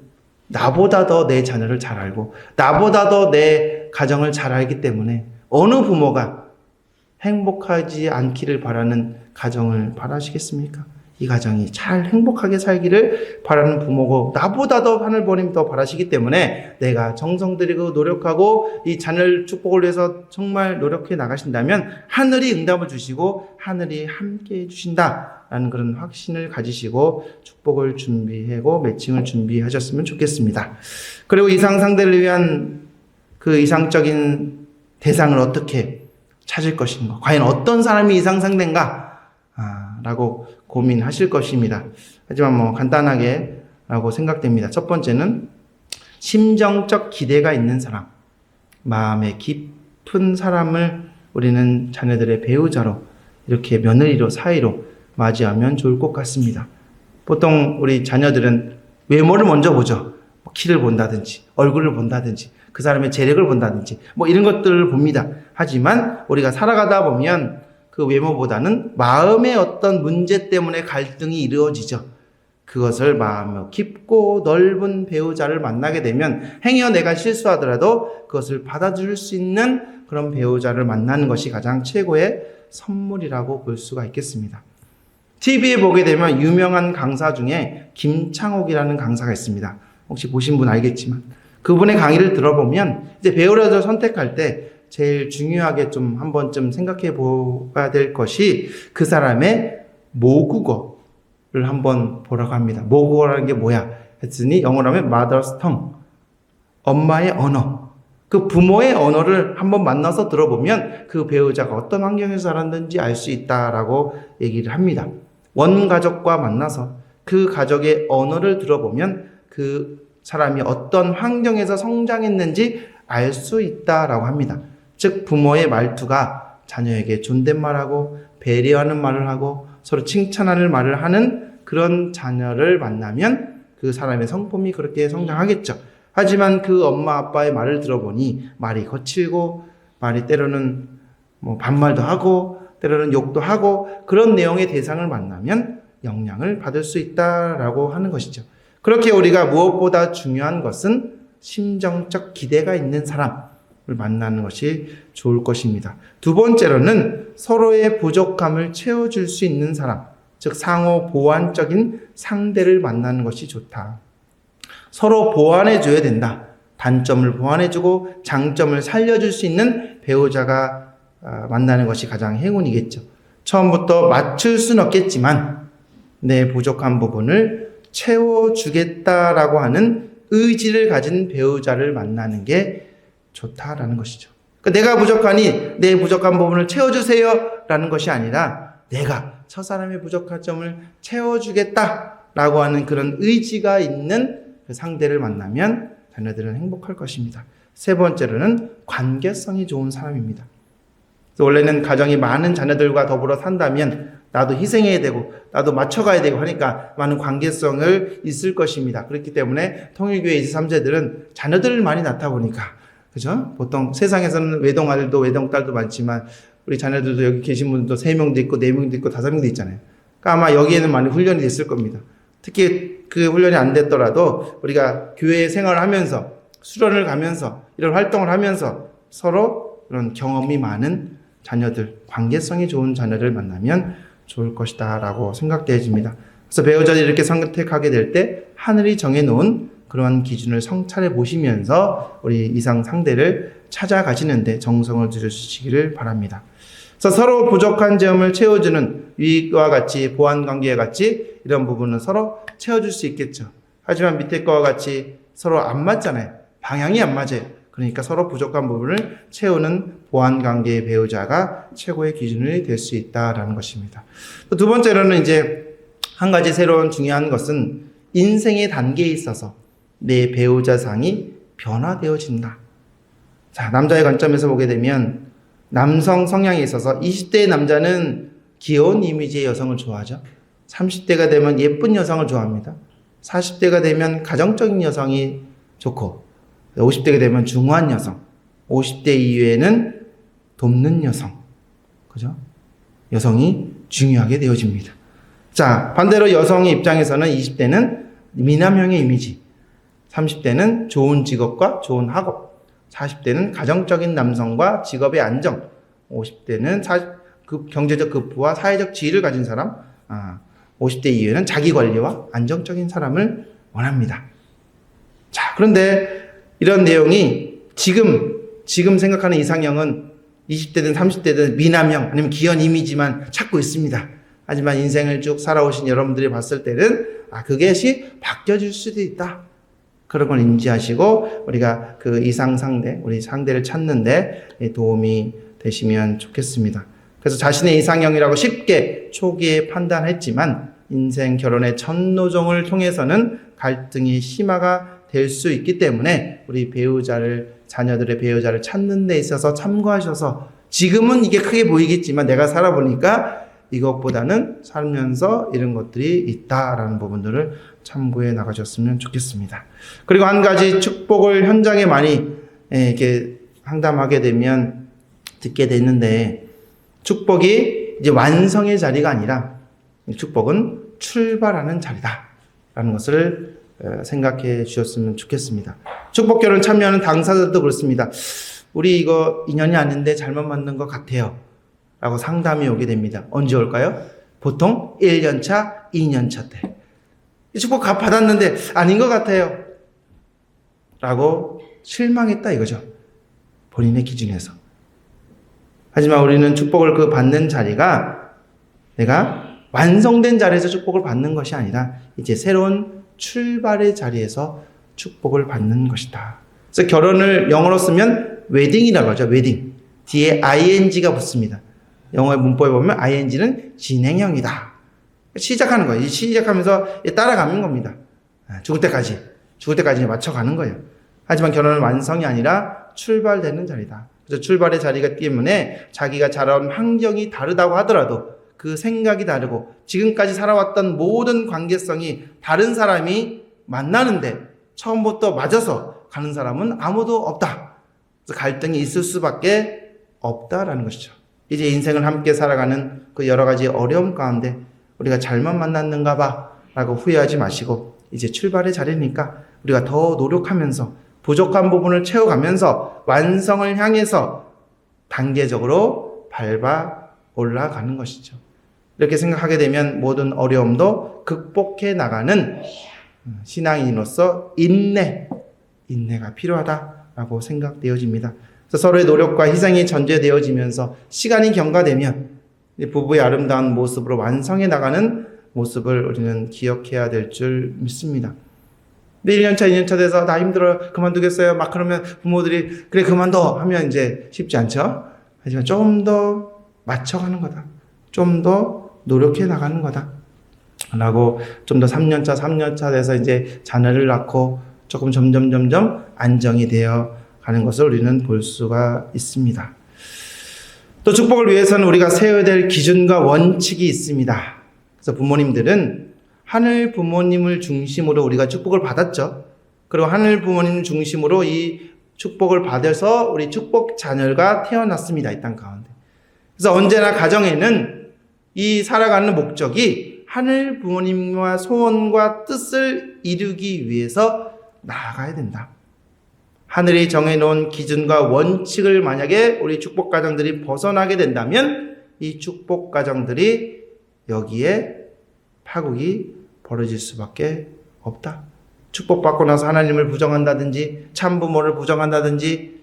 나보다 더 내 자녀를 잘 알고 나보다 더 내 가정을 잘 알기 때문에 어느 부모가 행복하지 않기를 바라는 가정을 바라시겠습니까? 이 가정이 잘 행복하게 살기를 바라는 부모고 나보다 더 하늘 부모님 더 바라시기 때문에 내가 정성 들이고 노력하고 이 자녀를 축복을 위해서 정말 노력해 나가신다면 하늘이 응답을 주시고 하늘이 함께 해주신다라는 그런 확신을 가지시고 축복을 준비하고 매칭을 준비하셨으면 좋겠습니다. 그리고 이상 상대를 위한 그 이상적인 대상을 어떻게 찾을 것인가? 과연 어떤 사람이 이상 상대인가? 라고 고민하실 것입니다. 하지만 간단하게 라고 생각됩니다. 첫 번째는 심정적 기대가 있는 사람, 마음에 깊은 사람을 우리는 자녀들의 배우자로 이렇게 며느리로 사이로 맞이하면 좋을 것 같습니다. 보통 우리 자녀들은 외모를 먼저 보죠. 키를 본다든지 얼굴을 본다든지 그 사람의 재력을 본다든지 이런 것들을 봅니다. 하지만 우리가 살아가다 보면 그 외모보다는 마음의 어떤 문제 때문에 갈등이 이루어지죠. 그것을 마음의 깊고 넓은 배우자를 만나게 되면 행여 내가 실수하더라도 그것을 받아줄 수 있는 그런 배우자를 만나는 것이 가장 최고의 선물이라고 볼 수가 있겠습니다. TV에 보게 되면 유명한 강사 중에 김창옥이라는 강사가 있습니다. 혹시 보신 분 알겠지만 그분의 강의를 들어보면 이제 배우자를 선택할 때 제일 중요하게 좀 한 번쯤 생각해 보아야 될 것이 그 사람의 모국어를 한번 보라고 합니다. 모국어라는 게 뭐야? 했으니 영어로 하면 mother's tongue. 엄마의 언어. 그 부모의 언어를 한번 만나서 들어보면 그 배우자가 어떤 환경에서 살았는지 알 수 있다라고 얘기를 합니다. 원가족과 만나서 그 가족의 언어를 들어보면 그 사람이 어떤 환경에서 성장했는지 알 수 있다라고 합니다. 즉 부모의 말투가 자녀에게 존댓말하고 배려하는 말을 하고 서로 칭찬하는 말을 하는 그런 자녀를 만나면 그 사람의 성품이 그렇게 성장하겠죠. 하지만 그 엄마 아빠의 말을 들어보니 말이 거칠고 말이 때로는 반말도 하고 때로는 욕도 하고 그런 내용의 대상을 만나면 영향을 받을 수 있다라고 하는 것이죠. 그렇게 우리가 무엇보다 중요한 것은 심정적 기대가 있는 사람을 만나는 것이 좋을 것입니다. 두 번째로는 서로의 부족함을 채워줄 수 있는 사람, 즉 상호 보완적인 상대를 만나는 것이 좋다. 서로 보완해줘야 된다. 단점을 보완해주고 장점을 살려줄 수 있는 배우자가 만나는 것이 가장 행운이겠죠. 처음부터 맞출 수는 없겠지만 내 부족한 부분을 채워주겠다라고 하는 의지를 가진 배우자를 만나는 게 좋다라는 것이죠. 그러니까 내가 부족하니 내 부족한 부분을 채워주세요 라는 것이 아니라 내가 저 사람의 부족한 점을 채워주겠다라고 하는 그런 의지가 있는 그 상대를 만나면 자녀들은 행복할 것입니다. 세 번째로는 관계성이 좋은 사람입니다. 원래는 가정이 많은 자녀들과 더불어 산다면 나도 희생해야 되고 나도 맞춰가야 되고 하니까 많은 관계성을 있을 것입니다. 그렇기 때문에 통일교회 23세들은 자녀들을 많이 낳다 보니까 그죠? 보통 세상에서는 외동아들도 외동딸도 많지만 우리 자녀들도 여기 계신 분들도 3명도 있고 4명도 있고 5명도 있잖아요. 그러니까 아마 여기에는 많이 훈련이 됐을 겁니다. 특히 그 훈련이 안 됐더라도 우리가 교회 생활을 하면서 수련을 가면서 이런 활동을 하면서 서로 그런 경험이 많은 자녀들, 관계성이 좋은 자녀를 만나면 좋을 것이다 라고 생각되어집니다. 그래서 배우자를 이렇게 선택하게 될 때 하늘이 정해놓은 그러한 기준을 성찰해 보시면서 우리 이상 상대를 찾아가시는데 정성을 들여주시기를 바랍니다. 그래서 서로 부족한 점을 채워주는 위와 같이 보완관계와 같이 이런 부분은 서로 채워줄 수 있겠죠. 하지만 밑에 거와 같이 서로 안 맞잖아요. 방향이 안 맞아요. 그러니까 서로 부족한 부분을 채우는 보완관계의 배우자가 최고의 기준이 될 수 있다라는 것입니다. 두 번째로는 이제 한 가지 새로운 중요한 것은 인생의 단계에 있어서 내 배우자상이 변화되어진다. 자, 남자의 관점에서 보게 되면 남성 성향에 있어서 20대의 남자는 귀여운 이미지의 여성을 좋아하죠. 30대가 되면 예쁜 여성을 좋아합니다. 40대가 되면 가정적인 여성이 좋고 50대가 되면 중후한 여성, 50대 이후에는 돕는 여성, 그죠? 여성이 중요하게 되어집니다. 자, 반대로 여성의 입장에서는 20대는 미남형의 이미지, 30대는 좋은 직업과 좋은 학업, 40대는 가정적인 남성과 직업의 안정, 50대는 경제적 급부와 사회적 지위를 가진 사람, 50대 이후에는 자기 관리와 안정적인 사람을 원합니다. 자, 그런데 이런 내용이 지금 생각하는 이상형은 20대든 30대든 미남형 아니면 귀여운 이미지만 찾고 있습니다. 하지만 인생을 쭉 살아오신 여러분들이 봤을 때는 그것이 바뀌어질 수도 있다. 그런 걸 인지하시고 우리가 그 이상 상대, 우리 상대를 찾는데 도움이 되시면 좋겠습니다. 그래서 자신의 이상형이라고 쉽게 초기에 판단했지만 인생 결혼의 전노정을 통해서는 갈등이 심화가 될 수 있기 때문에 우리 자녀들의 배우자를 찾는 데 있어서 참고하셔서 지금은 이게 크게 보이겠지만 내가 살아보니까 이것보다는 살면서 이런 것들이 있다라는 부분들을 참고해 나가셨으면 좋겠습니다. 그리고 한 가지 축복을 현장에 많이 이렇게 상담하게 되면 듣게 됐는데 축복이 이제 완성의 자리가 아니라 축복은 출발하는 자리다라는 것을 생각해 주셨으면 좋겠습니다. 축복결혼 참여하는 당사자들도 그렇습니다. 우리 이거 인연이 아닌데 잘못 만난 것 같아요 라고 상담이 오게 됩니다. 언제 올까요? 보통 1년차, 2년차 때. 축복 받았는데 아닌 것 같아요 라고 실망했다 이거죠. 본인의 기준에서. 하지만 우리는 축복을 받는 자리가 내가 완성된 자리에서 축복을 받는 것이 아니라 이제 새로운 출발의 자리에서 축복을 받는 것이다. 그래서 결혼을 영어로 쓰면 웨딩이라고 하죠. 웨딩. 뒤에 ing가 붙습니다. 영어의 문법에 보면 ing는 진행형이다. 시작하는 거예요. 시작하면서 따라가는 겁니다. 죽을 때까지 맞춰가는 거예요. 하지만 결혼은 완성이 아니라 출발되는 자리다. 그래서 출발의 자리가 때문에 자기가 자라온 환경이 다르다고 하더라도 그 생각이 다르고 지금까지 살아왔던 모든 관계성이 다른 사람이 만나는데 처음부터 맞아서 가는 사람은 아무도 없다. 그래서 갈등이 있을 수밖에 없다라는 것이죠. 이제 인생을 함께 살아가는 그 여러 가지 어려움 가운데 우리가 잘못 만났는가 봐 라고 후회하지 마시고 이제 출발의 자리니까 우리가 더 노력하면서 부족한 부분을 채워가면서 완성을 향해서 단계적으로 밟아 올라가는 것이죠. 이렇게 생각하게 되면 모든 어려움도 극복해 나가는 신앙인으로서 인내가 필요하다라고 생각되어집니다. 그래서 서로의 노력과 희생이 전제되어지면서 시간이 경과되면 부부의 아름다운 모습으로 완성해 나가는 모습을 우리는 기억해야 될 줄 믿습니다. 근데 1년차, 2년차 돼서 나 힘들어요. 그만두겠어요. 막 그러면 부모들이 그래 그만둬 하면 이제 쉽지 않죠. 하지만 좀 더 맞춰가는 거다. 좀 더 노력해 나가는 거다. 라고 좀 더 3년차 돼서 이제 자녀를 낳고 조금 점점 안정이 되어 가는 것을 우리는 볼 수가 있습니다. 또 축복을 위해서는 우리가 세워야 될 기준과 원칙이 있습니다. 그래서 부모님들은 하늘 부모님을 중심으로 우리가 축복을 받았죠. 그리고 하늘 부모님 중심으로 이 축복을 받아서 우리 축복 자녀가 태어났습니다. 이 땅 가운데. 그래서 언제나 가정에는 이 살아가는 목적이 하늘 부모님과 소원과 뜻을 이루기 위해서 나아가야 된다. 하늘이 정해놓은 기준과 원칙을 만약에 우리 축복 가정들이 벗어나게 된다면 이 축복 가정들이 여기에 파국이 벌어질 수밖에 없다. 축복받고 나서 하나님을 부정한다든지 참부모를 부정한다든지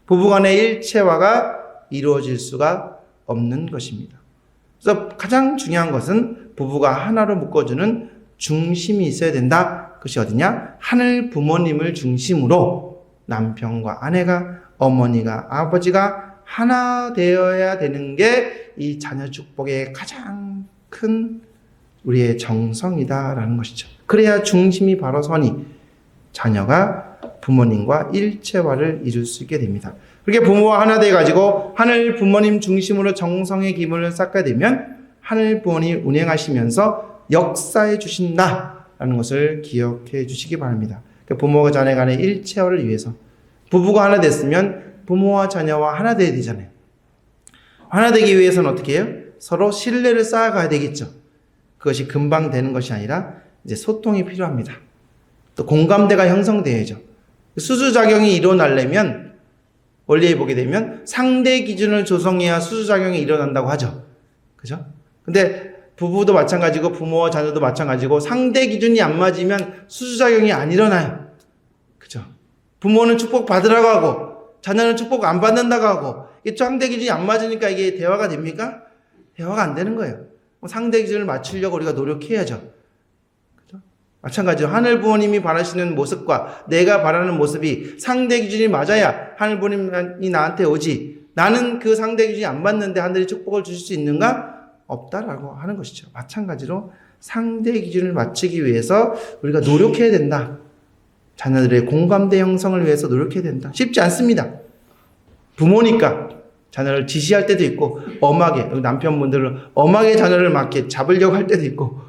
부부간의 일체화가 이루어질 수가 없는 것입니다. 그래서 가장 중요한 것은 부부가 하나로 묶어주는 중심이 있어야 된다. 그것이 어디냐? 하늘 부모님을 중심으로 남편과 아내가, 어머니가, 아버지가 하나 되어야 되는 게 이 자녀 축복의 가장 큰 우리의 정성이다라는 것이죠. 그래야 중심이 바로 서니 자녀가 부모님과 일체화를 이룰 수 있게 됩니다. 그렇게 부모와 하나 되어가지고 하늘 부모님 중심으로 정성의 기물을 쌓게 되면 하늘 부모님 운행하시면서 역사해 주신다라는 것을 기억해 주시기 바랍니다. 부모와 자녀 간의 일체화를 위해서 부부가 하나 됐으면 부모와 자녀와 하나 되어야 되잖아요. 하나 되기 위해서는 어떻게 해요? 서로 신뢰를 쌓아가야 되겠죠. 그것이 금방 되는 것이 아니라 이제 소통이 필요합니다. 또 공감대가 형성되어야죠. 수주작용이 일어나려면 원리에 보게 되면 상대 기준을 조성해야 수주작용이 일어난다고 하죠. 그죠? 근데 부부도 마찬가지고 부모와 자녀도 마찬가지고 상대 기준이 안 맞으면 수주작용이 안 일어나요. 그죠? 부모는 축복 받으라고 하고 자녀는 축복 안 받는다고 하고 이 상대 기준이 안 맞으니까 이게 대화가 됩니까? 대화가 안 되는 거예요. 상대 기준을 맞추려고 우리가 노력해야죠. 그죠? 마찬가지로 하늘 부모님이 바라시는 모습과 내가 바라는 모습이 상대 기준이 맞아야 하늘 부모님이 나한테 오지. 나는 그 상대 기준이 안 맞는데 하늘이 축복을 주실 수 있는가? 없다라고 하는 것이죠. 마찬가지로 상대 기준을 맞추기 위해서 우리가 노력해야 된다. 자녀들의 공감대 형성을 위해서 노력해야 된다. 쉽지 않습니다. 부모니까 자녀를 지시할 때도 있고 엄하게 남편분들은 엄하게 자녀를 막 이렇게 잡으려고 할 때도 있고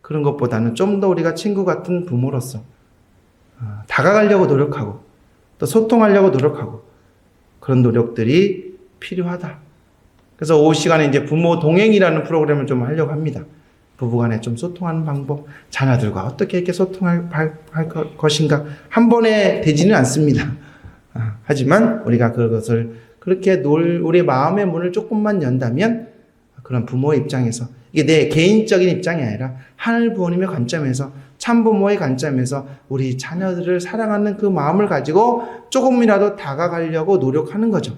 그런 것보다는 좀 더 우리가 친구 같은 부모로서 다가가려고 노력하고 또 소통하려고 노력하고 그런 노력들이 필요하다. 그래서 오후 시간에 이제 부모 동행이라는 프로그램을 좀 하려고 합니다. 부부간에 좀 소통하는 방법, 자녀들과 어떻게 이렇게 소통할 것인가 한 번에 되지는 않습니다. 하지만 우리가 그것을 그렇게 우리 마음의 문을 조금만 연다면 그런 부모의 입장에서 이게 내 개인적인 입장이 아니라 하늘 부모님의 관점에서 참부모의 관점에서 우리 자녀들을 사랑하는 그 마음을 가지고 조금이라도 다가가려고 노력하는 거죠.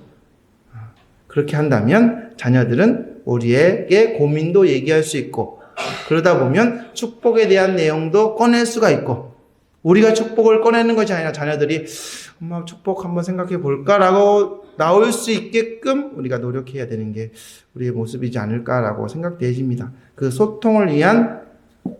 그렇게 한다면 자녀들은 우리에게 고민도 얘기할 수 있고 그러다 보면 축복에 대한 내용도 꺼낼 수가 있고 우리가 축복을 꺼내는 것이 아니라 자녀들이 엄마 축복 한번 생각해 볼까라고 나올 수 있게끔 우리가 노력해야 되는 게 우리의 모습이지 않을까라고 생각되어집니다. 그 소통을 위한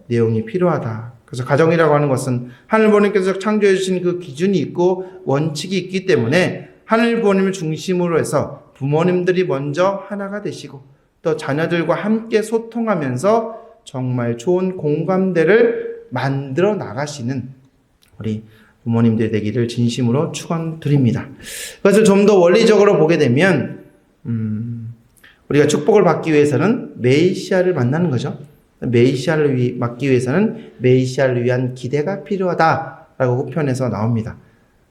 내용이 필요하다. 그래서 가정이라고 하는 것은 하늘 부모님께서 창조해 주신 그 기준이 있고 원칙이 있기 때문에 하늘 부모님을 중심으로 해서 부모님들이 먼저 하나가 되시고 또 자녀들과 함께 소통하면서 정말 좋은 공감대를 만들어 나가시는 우리 부모님들 되기를 진심으로 축원드립니다. 그것을 좀 더 원리적으로 보게 되면 우리가 축복을 받기 위해서는 메시아를 만나는 거죠. 메시아를 맡기 위해서는 메시아를 위한 기대가 필요하다라고 후편에서 나옵니다.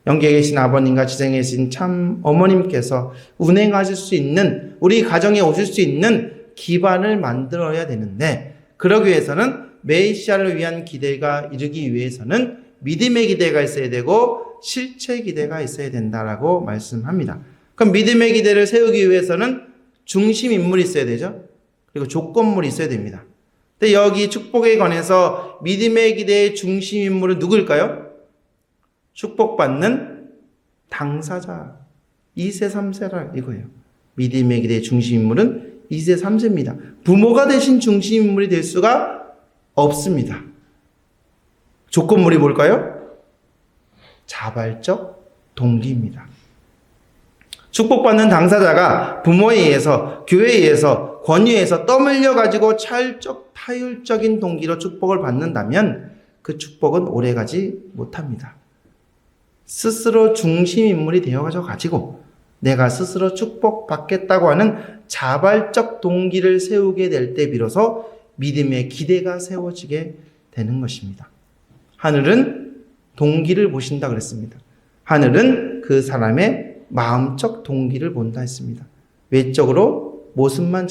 영계에 계신 아버님과 지성에 계신 참 어머님께서 운행하실 수 있는, 우리 가정에 오실 수 있는 기반을 만들어야 되는데, 그러기 위해서는 메시아를 위한 기대가 이르기 위해서는 믿음의 기대가 있어야 되고 실체 기대가 있어야 된다라고 말씀합니다. 그럼 믿음의 기대를 세우기 위해서는 중심 인물이 있어야 되죠. 그리고 조건물이 있어야 됩니다. 근데 여기 축복에 관해서 믿음의 기대의 중심 인물은 누구일까요? 축복받는 당사자 2세 3세라 이거예요. 믿음의 기대의 중심 인물은 2세 3세입니다. 부모가 대신 중심 인물이 될 수가 없습니다. 조건물이 뭘까요? 자발적 동기입니다. 축복받는 당사자가 부모에 의해서, 교회에 의해서, 권위에 의해서 떠밀려 가지고 차율적, 타율적인 동기로 축복을 받는다면 그 축복은 오래가지 못합니다. 스스로 중심 인물이 되어가지고 내가 스스로 축복받겠다고 하는 자발적 동기를 세우게 될 때 비로소 믿음의 기대가 세워지게 되는 것입니다. 하늘은 동기를 보신다 그랬습니다. 하늘은 그 사람의 마음적 동기를 본다 했습니다. 외적으로 모습만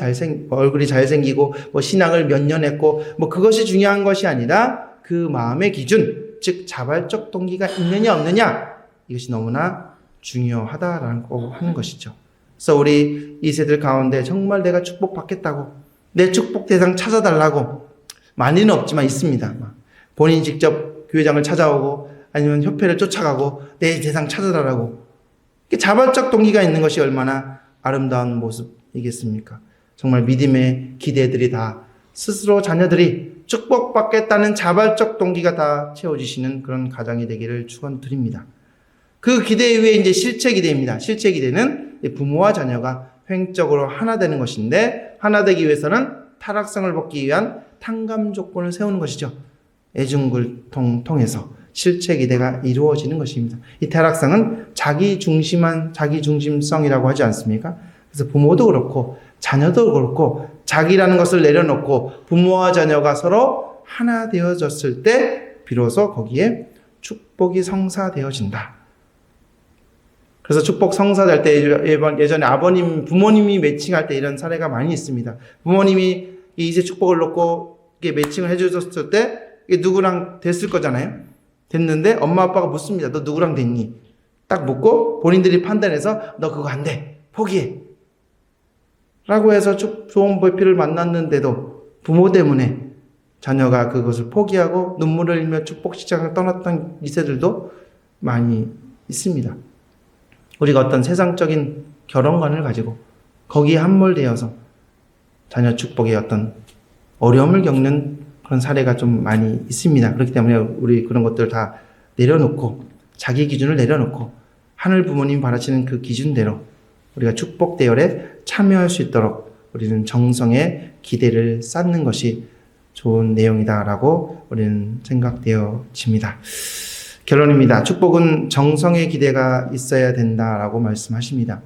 얼굴이 잘생기고 신앙을 몇 년 했고 그것이 중요한 것이 아니라 그 마음의 기준, 즉 자발적 동기가 있느냐 없느냐, 이것이 너무나 중요하다라고 하는 것이죠. 그래서 우리 2세들 가운데 정말 내가 축복받겠다고, 내 축복 대상 찾아달라고, 많이는 없지만 있습니다. 본인이 직접 교회장을 찾아오고 아니면 협회를 쫓아가고 내 대상 찾아달라고, 자발적 동기가 있는 것이 얼마나 아름다운 모습이겠습니까? 정말 믿음의 기대들이 다 스스로 자녀들이 축복받겠다는 자발적 동기가 다 채워지시는 그런 가정이 되기를 축원드립니다. 그 기대 위에 이제 실체 기대입니다. 실체 기대는 부모와 자녀가 횡적으로 하나 되는 것인데, 하나 되기 위해서는 타락성을 벗기 위한 탕감 조건을 세우는 것이죠. 애증굴통 통해서 실체 기대가 이루어지는 것입니다. 이 타락성은 자기 중심성이라고 하지 않습니까? 그래서 부모도 그렇고 자녀도 그렇고 자기라는 것을 내려놓고 부모와 자녀가 서로 하나 되어졌을 때 비로소 거기에 축복이 성사되어진다. 그래서 축복 성사될 때 예전에 부모님이 매칭할 때 이런 사례가 많이 있습니다. 부모님이 이제 축복을 놓고 매칭을 해주셨을 때 누구랑 됐을 거잖아요. 됐는데 엄마 아빠가 묻습니다. 너 누구랑 됐니? 딱 묻고 본인들이 판단해서 너 그거 안 돼. 포기해. 라고 해서 좋은 보필을 만났는데도 부모 때문에 자녀가 그것을 포기하고 눈물을 흘리며 축복 시장을 떠났던 2세들도 많이 있습니다. 우리가 어떤 세상적인 결혼관을 가지고 거기에 함몰되어서 자녀 축복에 어떤 어려움을 겪는 그런 사례가 좀 많이 있습니다. 그렇기 때문에 우리 그런 것들을 다 내려놓고 자기 기준을 내려놓고 하늘 부모님 바라시는 그 기준대로 우리가 축복 대열에 참여할 수 있도록 우리는 정성의 기대를 쌓는 것이 좋은 내용이다라고 우리는 생각되어집니다. 결론입니다. 축복은 정성의 기대가 있어야 된다라고 말씀하십니다.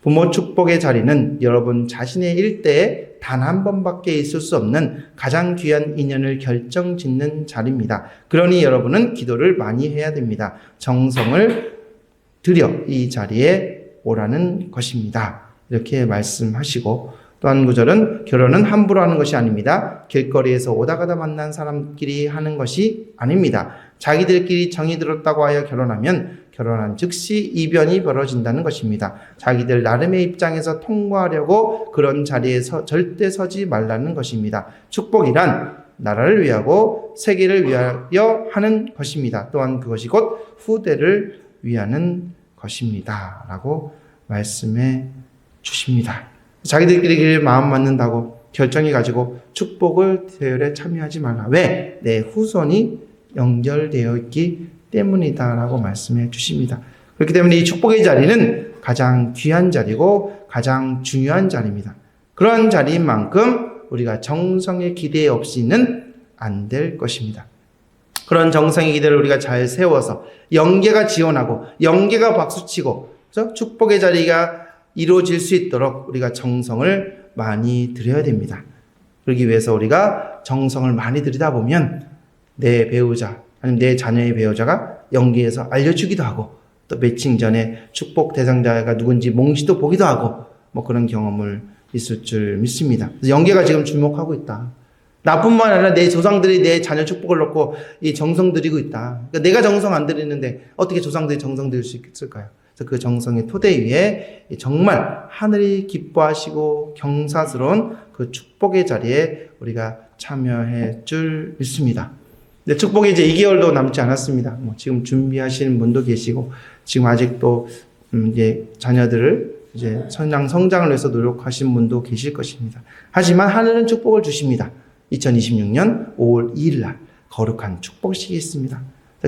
부모 축복의 자리는 여러분 자신의 일대에 단 한 번밖에 있을 수 없는 가장 귀한 인연을 결정짓는 자리입니다. 그러니 여러분은 기도를 많이 해야 됩니다. 정성을 들여 이 자리에 오라는 것입니다. 이렇게 말씀하시고, 또 한 구절은 결혼은 함부로 하는 것이 아닙니다. 길거리에서 오다 가다 만난 사람끼리 하는 것이 아닙니다. 자기들끼리 정이 들었다고 하여 결혼하면 결혼한 즉시 이변이 벌어진다는 것입니다. 자기들 나름의 입장에서 통과하려고 그런 자리에 절대 서지 말라는 것입니다. 축복이란 나라를 위하고 세계를 위하여 하는 것입니다. 또한 그것이 곧 후대를 위하는 것입니다. 라고 말씀해 주십니다. 자기들끼리 마음 맞는다고 결정해 가지고 축복을 대열에 참여하지 말라. 왜? 내 후손이 연결되어 있기 때문이다라고 말씀해 주십니다. 그렇기 때문에 이 축복의 자리는 가장 귀한 자리고 가장 중요한 자리입니다. 그런 자리인 만큼 우리가 정성의 기대 없이는 안 될 것입니다. 그런 정성의 기대를 우리가 잘 세워서 영계가 지원하고 영계가 박수치고 그래서 축복의 자리가 이루어질 수 있도록 우리가 정성을 많이 들여야 됩니다. 그러기 위해서 우리가 정성을 많이 들이다 보면 내 배우자 아니면 내 자녀의 배우자가 영계에서 알려주기도 하고 또 매칭 전에 축복 대상자가 누군지 몽시도 보기도 하고 뭐 그런 경험을 있을 줄 믿습니다. 그래서 영계가 지금 주목하고 있다. 나뿐만 아니라 내 조상들이 내 자녀 축복을 놓고 이 정성 들이고 있다. 그러니까 내가 정성 안 들이는데 어떻게 조상들이 정성 들일 수 있을까요? 그래서 그 정성의 토대 위에 정말 하늘이 기뻐하시고 경사스러운 그 축복의 자리에 우리가 참여할 줄 믿습니다. 근데 축복이 이제 2개월도 남지 않았습니다. 뭐 지금 준비하시는 분도 계시고 지금 아직도 이제 자녀들을 이제 성장을 위해서 노력하신 분도 계실 것입니다. 하지만 하늘은 축복을 주십니다. 2026년 5월 2일 날 거룩한 축복식이 있습니다.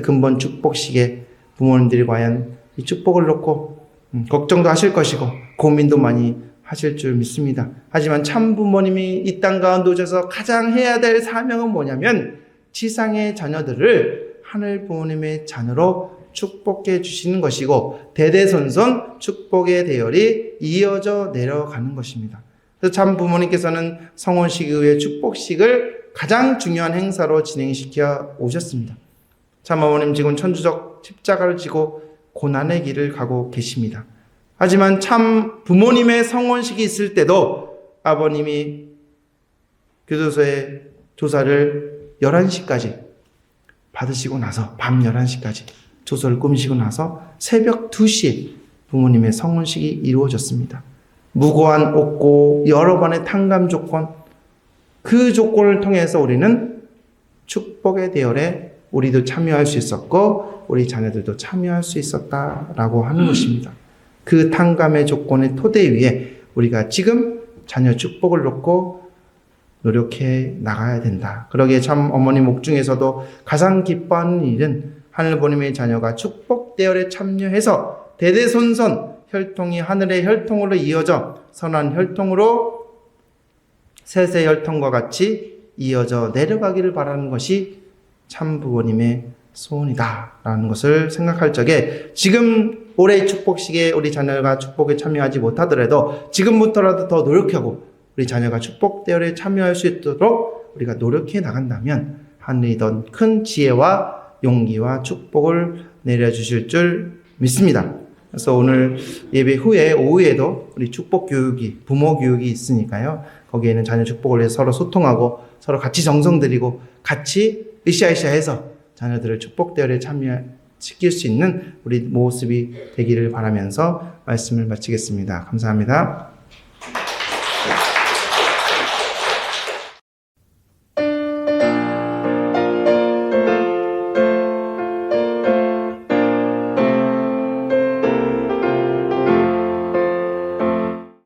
근본 축복식에 부모님들이 과연 이 축복을 놓고 걱정도 하실 것이고 고민도 많이 하실 줄 믿습니다. 하지만 참 부모님이 이 땅 가운데 오셔서 가장 해야 될 사명은 뭐냐면 지상의 자녀들을 하늘 부모님의 자녀로 축복해 주시는 것이고 대대손손 축복의 대열이 이어져 내려가는 것입니다. 그래서 참 부모님께서는 성혼식 이후에 축복식을 가장 중요한 행사로 진행시켜 오셨습니다. 참 어머님 지금 천주적 십자가를 지고 고난의 길을 가고 계십니다. 하지만 참 부모님의 성혼식이 있을 때도 아버님이 교도소의 조사를 11시까지 받으시고 나서 밤 11시까지 조서를 꾸미시고 나서 새벽 2시에 부모님의 성혼식이 이루어졌습니다. 무고한 옥고 여러 번의 탕감 조건 그 조건을 통해서 우리는 축복의 대열에 우리도 참여할 수 있었고 우리 자녀들도 참여할 수 있었다라고 하는 것입니다. 그 탕감의 조건의 토대 위에 우리가 지금 자녀 축복을 놓고 노력해 나가야 된다. 그러기에 참 어머니 목 중에서도 가장 기뻐하는 일은 하늘 부모님의 자녀가 축복 대열에 참여해서 대대손손 혈통이 하늘의 혈통으로 이어져 선한 혈통으로 셋의 혈통과 같이 이어져 내려가기를 바라는 것이 참 부모님의 소원이다 라는 것을 생각할 적에 지금 올해 축복식에 우리 자녀가 축복에 참여하지 못하더라도 지금부터라도 더 노력하고 우리 자녀가 축복 대열에 참여할 수 있도록 우리가 노력해 나간다면 하늘이 더 큰 지혜와 용기와 축복을 내려주실 줄 믿습니다. 그래서 오늘 예배 후에 오후에도 우리 축복 교육이 부모 교육이 있으니까요. 거기에는 자녀 축복을 위해서 서로 소통하고 서로 같이 정성 들이고 같이 으쌰으쌰해서 자녀들을 축복 대열에 참여시킬 수 있는 우리 모습이 되기를 바라면서 말씀을 마치겠습니다. 감사합니다.